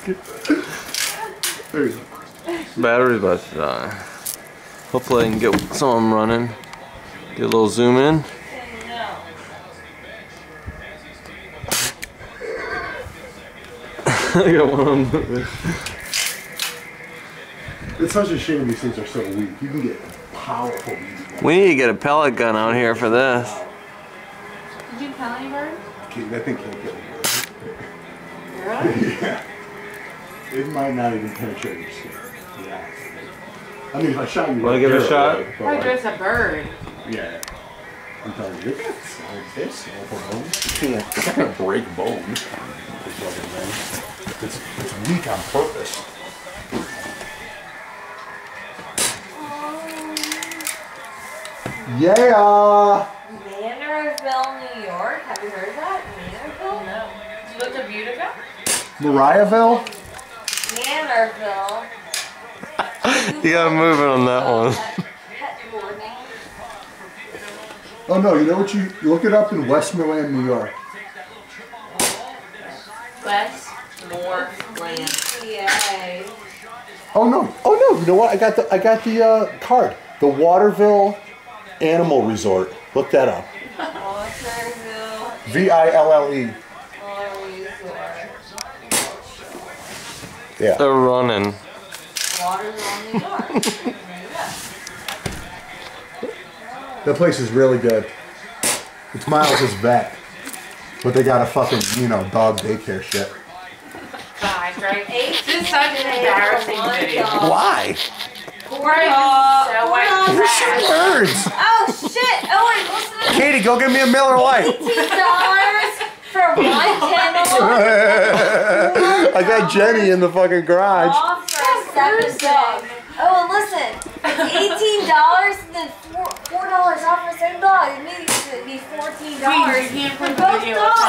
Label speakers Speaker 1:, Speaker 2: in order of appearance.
Speaker 1: There you go.
Speaker 2: Battery's about to die. Hopefully I can get some of them running. Get a little zoom in. I got one of them.
Speaker 1: It's such a shame these things are so weak. You can get powerful BB.
Speaker 2: We need to get a pellet gun out here for this.
Speaker 3: Did you kill any bird?
Speaker 1: That thing can't kill you.
Speaker 3: Really?
Speaker 1: Yeah. It might not even penetrate your skin. Yeah. I mean, if I shot you.
Speaker 2: Want to give it a shot?
Speaker 3: Probably just a bird.
Speaker 1: Yeah. I'm telling you, it's not gonna break bones. It's weak on purpose. Yeah.
Speaker 4: Manorville, New York. Have you heard of that? Manorville?
Speaker 3: No. Did you look to Utica?
Speaker 1: Mariahville?
Speaker 4: Manorville.
Speaker 2: You gotta move it on that one.
Speaker 1: Oh no, you know what you look it up in Westmoreland, New York.
Speaker 3: Westmoreland.
Speaker 4: Yeah.
Speaker 1: Oh no, you know what? I got the card. The Waterville Animal Resort. Look that up.
Speaker 4: Waterville
Speaker 1: VILLE.
Speaker 4: Resort.
Speaker 1: Yeah.
Speaker 2: They're running.
Speaker 4: Waterville, New York. There you go.
Speaker 1: That place is really good. It's Miles' vet. But they got a fucking, dog daycare shit.
Speaker 3: Guys, right? This is such an embarrassing video.
Speaker 2: Why?
Speaker 1: Who shot birds?
Speaker 4: Oh shit! Oh wait, listen to this.
Speaker 1: Katie, go get me a Miller Lite.
Speaker 4: $18 for one kennel.
Speaker 1: I got Jenny in the fucking garage.
Speaker 4: Off for 7 dogs. Oh, and listen, $18 and then $4 off for 7 dogs. It means it'd be $14
Speaker 3: Wait, you can't put
Speaker 4: for
Speaker 3: the
Speaker 4: both
Speaker 3: video
Speaker 4: dogs.